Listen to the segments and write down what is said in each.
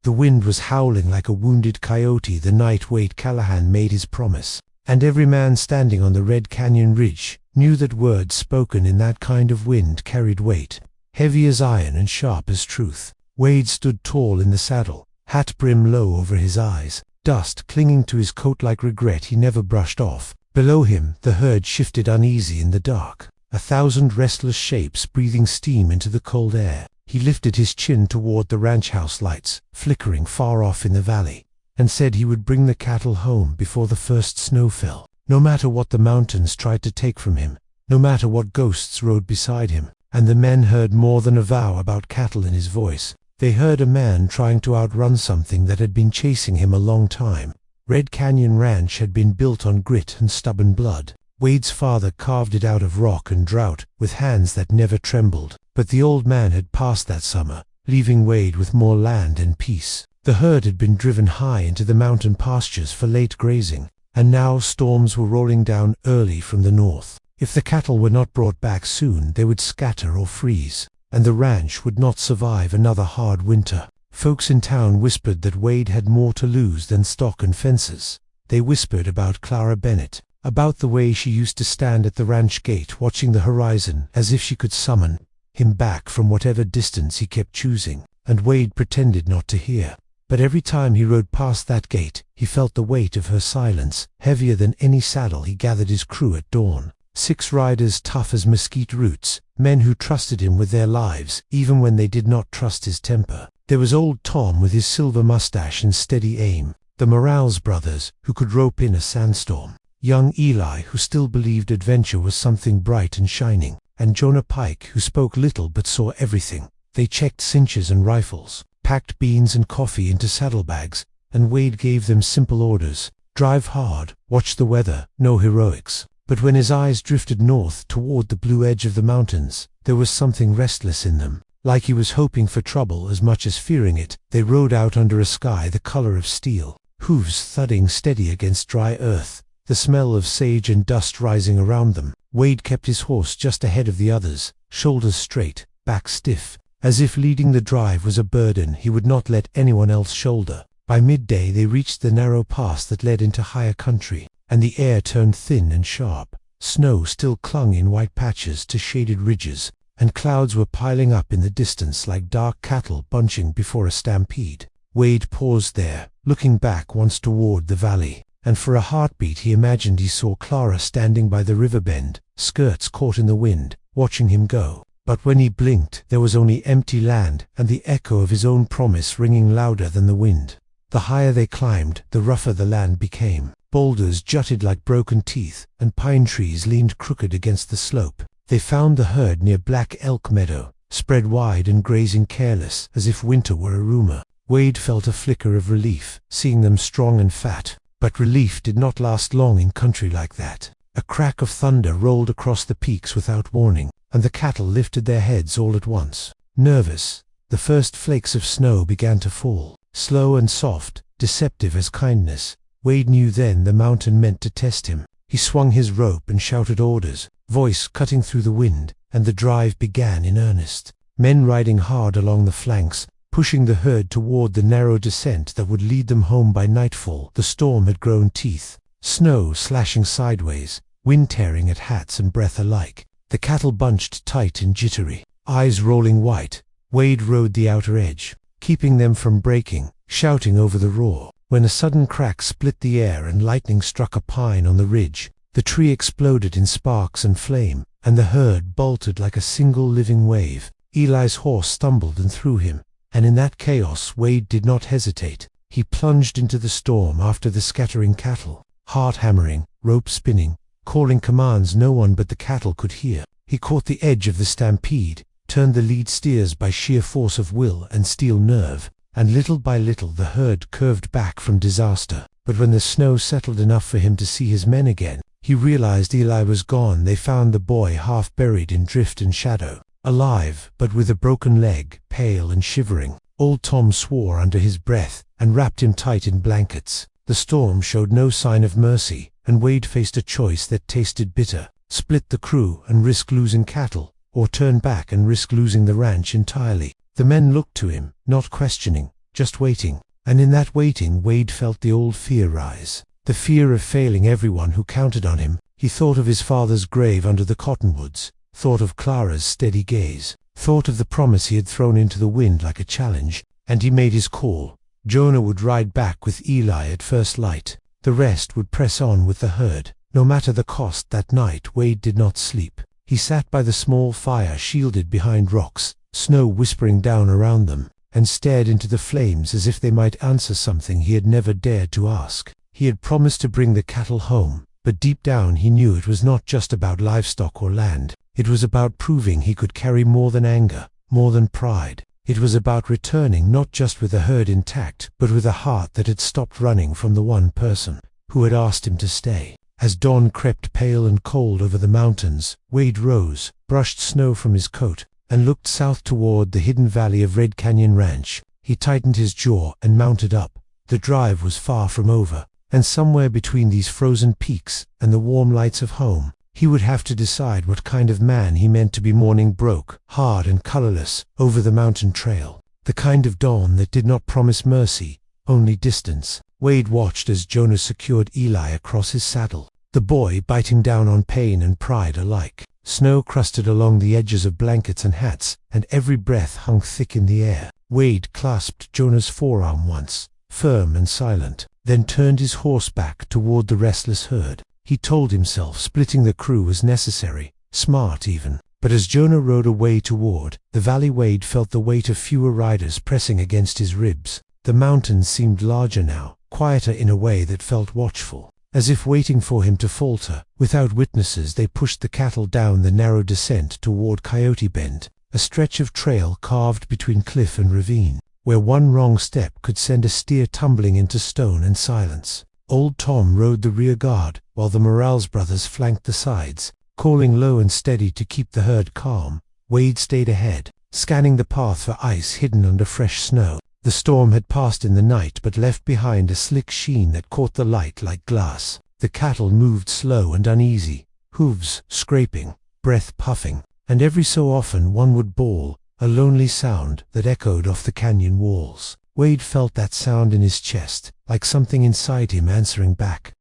The wind was howling like a wounded coyote the night Wade Callahan made his promise, and every man standing on the Red Canyon Ridge knew that words spoken in that kind of wind carried weight, heavy as iron and sharp as truth. Wade stood tall in the saddle, hat brim low over his eyes, dust clinging to his coat like regret he never brushed off. Below him, the herd shifted uneasy in the dark, 1,000 restless shapes breathing steam into the cold air. He lifted his chin toward the ranch house lights, flickering far off in the valley, and said he would bring the cattle home before the first snow fell, no matter what the mountains tried to take from him, no matter what ghosts rode beside him. And the men heard more than a vow about cattle in his voice. They heard a man trying to outrun something that had been chasing him a long time. Red Canyon Ranch had been built on grit and stubborn blood. Wade's father carved it out of rock and drought with hands that never trembled. But the old man had passed that summer, leaving Wade with more land and peace. The herd had been driven high into the mountain pastures for late grazing, and now storms were rolling down early from the north. If the cattle were not brought back soon, they would scatter or freeze, and the ranch would not survive another hard winter. Folks in town whispered that Wade had more to lose than stock and fences. They whispered about Clara Bennett, about the way she used to stand at the ranch gate watching the horizon as if she could summon him back from whatever distance he kept choosing, and Wade pretended not to hear. But every time he rode past that gate, he felt the weight of her silence, heavier than any saddle he gathered his crew at dawn. 6 riders tough as mesquite roots, men who trusted him with their lives, even when they did not trust his temper. There was old Tom with his silver mustache and steady aim, the Morales brothers, who could rope in a sandstorm, young Eli, who still believed adventure was something bright and shining, and Jonah Pike, who spoke little but saw everything. They checked cinches and rifles, packed beans and coffee into saddlebags, and Wade gave them simple orders: drive hard, watch the weather, no heroics. But when his eyes drifted north toward the blue edge of the mountains, there was something restless in them, like he was hoping for trouble as much as fearing it. They rode out under a sky the color of steel, hooves thudding steady against dry earth, the smell of sage and dust rising around them. Wade kept his horse just ahead of the others, shoulders straight, back stiff, as if leading the drive was a burden he would not let anyone else shoulder. By midday they reached the narrow pass that led into higher country, and the air turned thin and sharp. Snow still clung in white patches to shaded ridges, and clouds were piling up in the distance like dark cattle bunching before a stampede. Wade paused there, looking back once toward the valley, and for a heartbeat he imagined he saw Clara standing by the river bend, skirts caught in the wind, watching him go. But when he blinked, there was only empty land and the echo of his own promise ringing louder than the wind. The higher they climbed, the rougher the land became. Boulders jutted like broken teeth, and pine trees leaned crooked against the slope. They found the herd near Black Elk Meadow, spread wide and grazing careless, as if winter were a rumor. Wade felt a flicker of relief, seeing them strong and fat. But relief did not last long in country like that. A crack of thunder rolled across the peaks without warning, and the cattle lifted their heads all at once. Nervous, the first flakes of snow began to fall, slow and soft, deceptive as kindness. Wade knew then the mountain meant to test him. He swung his rope and shouted orders, voice cutting through the wind, and the drive began in earnest. Men riding hard along the flanks, pushing the herd toward the narrow descent that would lead them home by nightfall. The storm had grown teeth, snow slashing sideways, wind tearing at hats and breath alike. The cattle bunched tight and jittery, eyes rolling white. Wade rode the outer edge, keeping them from breaking, shouting over the roar. When a sudden crack split the air and lightning struck a pine on the ridge, the tree exploded in sparks and flame, and the herd bolted like a single living wave. Eli's horse stumbled and threw him, and in that chaos Wade did not hesitate. He plunged into the storm after the scattering cattle, heart hammering, rope spinning, calling commands no one but the cattle could hear. He caught the edge of the stampede, turned the lead steers by sheer force of will and steel nerve, and little by little the herd curved back from disaster. But when the snow settled enough for him to see his men again, he realized Eli was gone. They found the boy half buried in drift and shadow, alive, but with a broken leg, pale and shivering. Old Tom swore under his breath and wrapped him tight in blankets. The storm showed no sign of mercy, and Wade faced a choice that tasted bitter: split the crew and risk losing cattle, or turn back and risk losing the ranch entirely. The men looked to him, not questioning, just waiting. And in that waiting, Wade felt the old fear rise. The fear of failing everyone who counted on him. He thought of his father's grave under the cottonwoods, thought of Clara's steady gaze, thought of the promise he had thrown into the wind like a challenge, and he made his call. Jonah would ride back with Eli at first light. The rest would press on with the herd. No matter the cost. That night Wade did not sleep. He sat by the small fire shielded behind rocks, snow whispering down around them, and stared into the flames as if they might answer something he had never dared to ask. He had promised to bring the cattle home, but deep down he knew it was not just about livestock or land. It was about proving he could carry more than anger, more than pride. It was about returning not just with the herd intact, but with a heart that had stopped running from the one person who had asked him to stay. As dawn crept pale and cold over the mountains, Wade rose, brushed snow from his coat, and looked south toward the hidden valley of Red Canyon Ranch. He tightened his jaw and mounted up. The drive was far from over, and somewhere between these frozen peaks and the warm lights of home, he would have to decide what kind of man he meant to be. Morning broke, hard and colorless, over the mountain trail. The kind of dawn that did not promise mercy, only distance. Wade watched as Jonah secured Eli across his saddle, the boy biting down on pain and pride alike. Snow crusted along the edges of blankets and hats, and every breath hung thick in the air. Wade clasped Jonah's forearm once, firm and silent, then turned his horse back toward the restless herd. He told himself splitting the crew was necessary, smart even. But as Jonah rode away toward the valley, Wade felt the weight of fewer riders pressing against his ribs. The mountains seemed larger now, quieter in a way that felt watchful, as if waiting for him to falter. Without witnesses, they pushed the cattle down the narrow descent toward Coyote Bend, a stretch of trail carved between cliff and ravine, where one wrong step could send a steer tumbling into stone and silence. Old Tom rode the rear guard, while the Morales brothers flanked the sides, calling low and steady to keep the herd calm. Wade stayed ahead, scanning the path for ice hidden under fresh snow. The storm had passed in the night, but left behind a slick sheen that caught the light like glass. The cattle moved slow and uneasy, hooves scraping, breath puffing, and every so often one would bawl, a lonely sound that echoed off the canyon walls. Wade felt that sound in his chest, like something inside him answering back.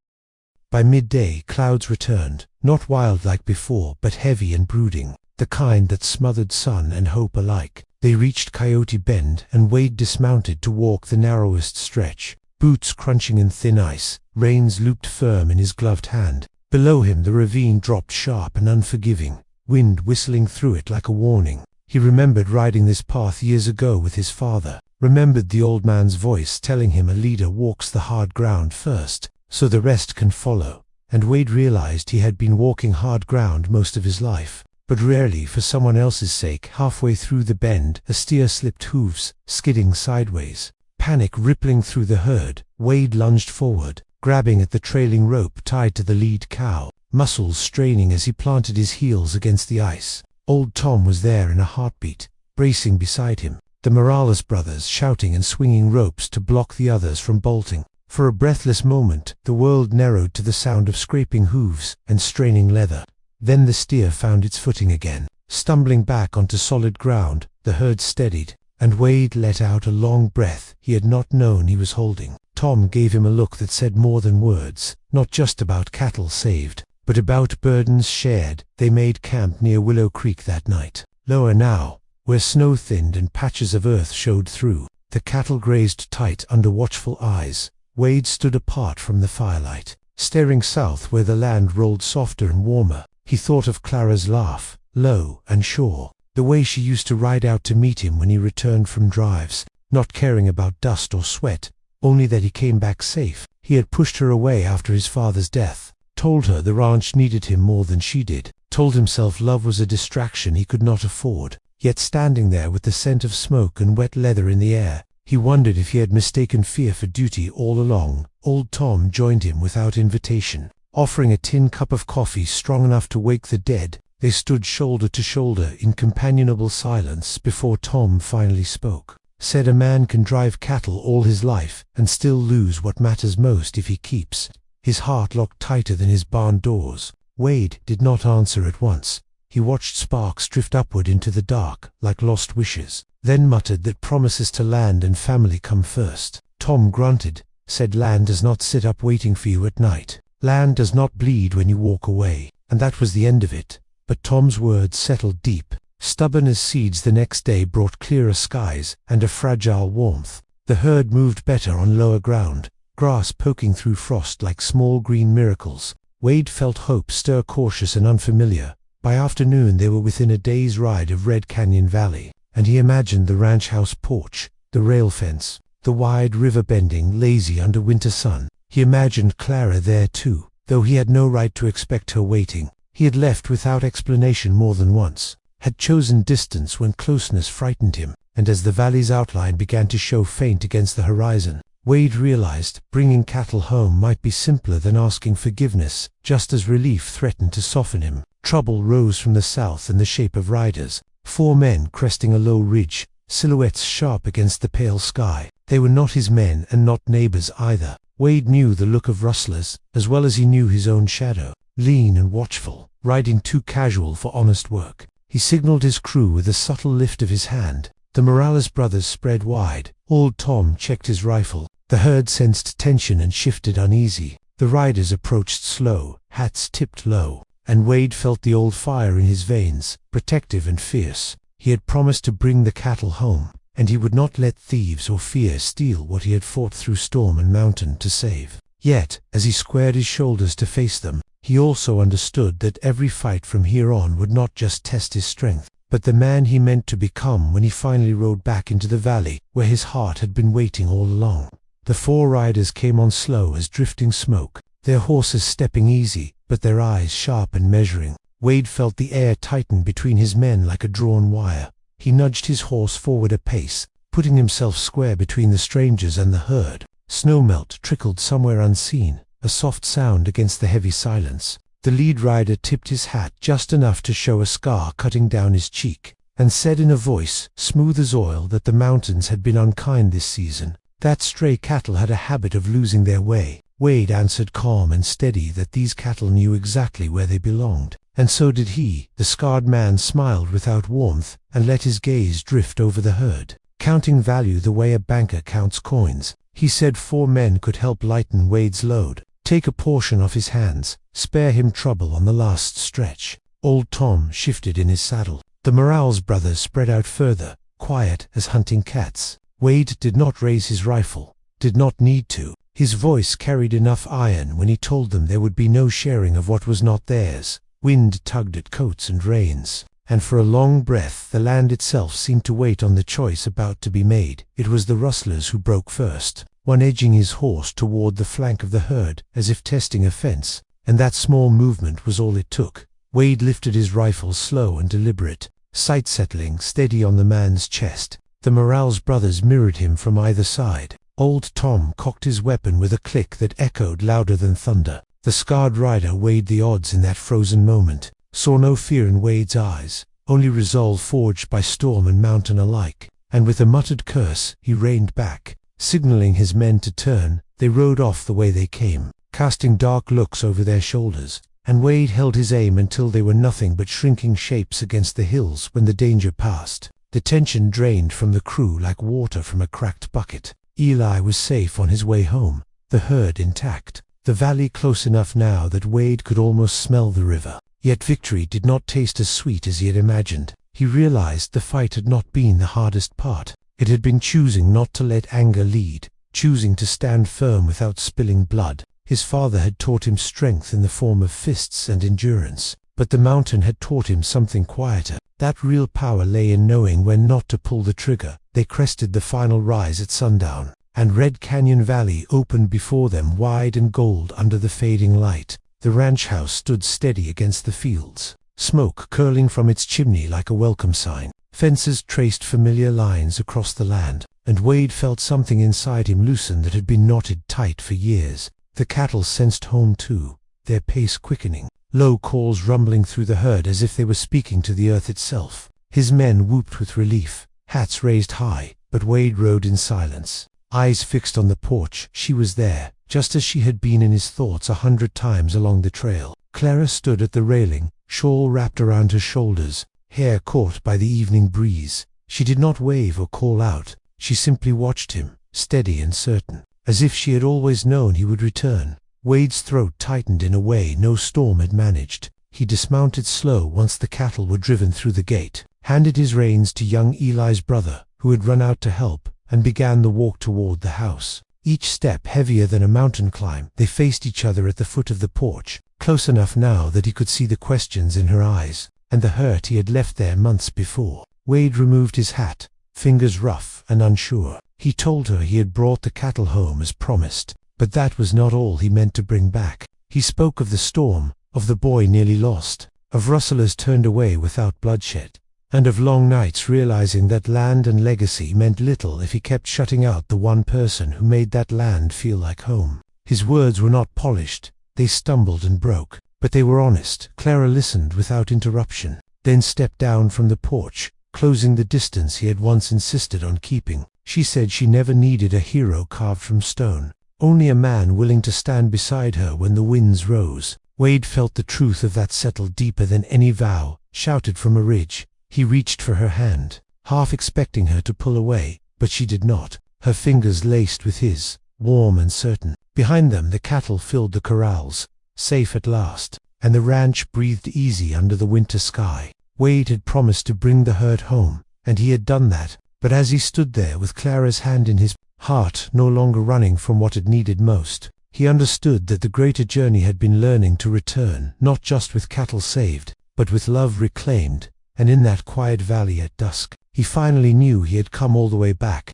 By midday, clouds returned, not wild like before, but heavy and brooding, the kind that smothered sun and hope alike. They reached Coyote Bend, and Wade dismounted to walk the narrowest stretch, boots crunching in thin ice, reins looped firm in his gloved hand. Below him the ravine dropped sharp and unforgiving, wind whistling through it like a warning. He remembered riding this path years ago with his father, remembered the old man's voice telling him a leader walks the hard ground first, so the rest can follow. And Wade realized he had been walking hard ground most of his life, but rarely for someone else's sake. Halfway through the bend, a steer slipped, hooves skidding sideways. Panic rippling through the herd, Wade lunged forward, grabbing at the trailing rope tied to the lead cow, muscles straining as he planted his heels against the ice. Old Tom was there in a heartbeat, bracing beside him, the Morales brothers shouting and swinging ropes to block the others from bolting. For a breathless moment, the world narrowed to the sound of scraping hooves and straining leather. Then the steer found its footing again. Stumbling back onto solid ground, the herd steadied, and Wade let out a long breath he had not known he was holding. Tom gave him a look that said more than words, not just about cattle saved, but about burdens shared. They made camp near Willow Creek that night. Lower now, where snow thinned and patches of earth showed through, the cattle grazed tight under watchful eyes. Wade stood apart from the firelight, staring south where the land rolled softer and warmer. He thought of Clara's laugh, low and sure, the way she used to ride out to meet him when he returned from drives, not caring about dust or sweat, only that he came back safe. He had pushed her away after his father's death, told her the ranch needed him more than she did, told himself love was a distraction he could not afford. Yet standing there with the scent of smoke and wet leather in the air, he wondered if he had mistaken fear for duty all along. Old Tom joined him without invitation, offering a tin cup of coffee strong enough to wake the dead. They stood shoulder to shoulder in companionable silence before Tom finally spoke. Said a man can drive cattle all his life and still lose what matters most if he keeps his heart locked tighter than his barn doors. Wade did not answer at once. He watched sparks drift upward into the dark like lost wishes. then muttered that promises to land and family come first. Tom grunted, said land does not sit up waiting for you at night. Land does not bleed when you walk away. And that was the end of it. But Tom's words settled deep. Stubborn as seeds, the next day brought clearer skies and a fragile warmth. The herd moved better on lower ground, grass poking through frost like small green miracles. Wade felt hope stir cautious and unfamiliar. By afternoon they were within a day's ride of Red Canyon Valley, and he imagined the ranch house porch, the rail fence, the wide river bending lazy under winter sun. He imagined Clara there too, though he had no right to expect her waiting. He had left without explanation more than once, had chosen distance when closeness frightened him, and as the valley's outline began to show faint against the horizon, Wade realized bringing cattle home might be simpler than asking forgiveness, just as relief threatened to soften him. Trouble rose from the south in the shape of riders, 4 men cresting a low ridge, silhouettes sharp against the pale sky. They were not his men and not neighbors either. Wade knew the look of rustlers, as well as he knew his own shadow, lean and watchful, riding too casual for honest work. He signaled his crew with a subtle lift of his hand. The Morales brothers spread wide. Old Tom checked his rifle. The herd sensed tension and shifted uneasy. The riders approached slow, hats tipped low, and Wade felt the old fire in his veins, protective and fierce. He had promised to bring the cattle home, and he would not let thieves or fear steal what he had fought through storm and mountain to save. Yet, as he squared his shoulders to face them, he also understood that every fight from here on would not just test his strength, but the man he meant to become when he finally rode back into the valley, where his heart had been waiting all along. The 4 riders came on slow as drifting smoke, their horses stepping easy, but their eyes sharp and measuring. Wade felt the air tighten between his men like a drawn wire. He nudged his horse forward a pace, putting himself square between the strangers and the herd. Snowmelt trickled somewhere unseen, a soft sound against the heavy silence. The lead rider tipped his hat just enough to show a scar cutting down his cheek, and said in a voice smooth as oil that the mountains had been unkind this season, that stray cattle had a habit of losing their way. Wade answered calm and steady that these cattle knew exactly where they belonged, and so did he. The scarred man smiled without warmth and let his gaze drift over the herd. Counting value the way a banker counts coins, he said 4 men could help lighten Wade's load. Take a portion off his hands, spare him trouble on the last stretch. Old Tom shifted in his saddle. The Morales brothers spread out further, quiet as hunting cats. Wade did not raise his rifle, did not need to. His voice carried enough iron when he told them there would be no sharing of what was not theirs. Wind tugged at coats and reins, and for a long breath the land itself seemed to wait on the choice about to be made. It was the rustlers who broke first, one edging his horse toward the flank of the herd as if testing a fence, and that small movement was all it took. Wade lifted his rifle slow and deliberate, sight settling steady on the man's chest. The Morales brothers mirrored him from either side. Old Tom cocked his weapon with a click that echoed louder than thunder. The scarred rider weighed the odds in that frozen moment, saw no fear in Wade's eyes, only resolve forged by storm and mountain alike, and with a muttered curse he reined back. Signaling his men to turn, they rode off the way they came, casting dark looks over their shoulders, and Wade held his aim until they were nothing but shrinking shapes against the hills when the danger passed. The tension drained from the crew like water from a cracked bucket. Eli was safe on his way home, the herd intact, the valley close enough now that Wade could almost smell the river. Yet victory did not taste as sweet as he had imagined. He realized the fight had not been the hardest part. It had been choosing not to let anger lead, choosing to stand firm without spilling blood. His father had taught him strength in the form of fists and endurance, but the mountain had taught him something quieter. That real power lay in knowing when not to pull the trigger. They crested the final rise at sundown, and Red Canyon Valley opened before them wide and gold under the fading light. The ranch house stood steady against the fields, smoke curling from its chimney like a welcome sign. Fences traced familiar lines across the land, and Wade felt something inside him loosen that had been knotted tight for years. The cattle sensed home too, their pace quickening, low calls rumbling through the herd as if they were speaking to the earth itself. His men whooped with relief, hats raised high, but Wade rode in silence. Eyes fixed on the porch, she was there, just as she had been in his thoughts 100 times along the trail. Clara stood at the railing, shawl wrapped around her shoulders, hair caught by the evening breeze. She did not wave or call out. She simply watched him, steady and certain, as if she had always known he would return. Wade's throat tightened in a way no storm had managed. He dismounted slow once the cattle were driven through the gate, handed his reins to young Eli's brother, who had run out to help, and began the walk toward the house. Each step heavier than a mountain climb. They faced each other at the foot of the porch, close enough now that he could see the questions in her eyes, and the hurt he had left there months before. Wade removed his hat, fingers rough and unsure. He told her he had brought the cattle home as promised, but that was not all he meant to bring back. He spoke of the storm, of the boy nearly lost, of rustlers turned away without bloodshed, and of long nights realizing that land and legacy meant little if he kept shutting out the one person who made that land feel like home. His words were not polished, they stumbled and broke, but they were honest. Clara listened without interruption, then stepped down from the porch, closing the distance he had once insisted on keeping. She said she never needed a hero carved from stone, only a man willing to stand beside her when the winds rose. Wade felt the truth of that settled deeper than any vow, shouted from a ridge. He reached for her hand, half expecting her to pull away, but she did not, her fingers laced with his, warm and certain. Behind them the cattle filled the corrals, safe at last, and the ranch breathed easy under the winter sky. Wade had promised to bring the herd home, and he had done that, but as he stood there with Clara's hand in his, heart no longer running from what it needed most, he understood that the greater journey had been learning to return, not just with cattle saved, but with love reclaimed, and in that quiet valley at dusk, he finally knew he had come all the way back,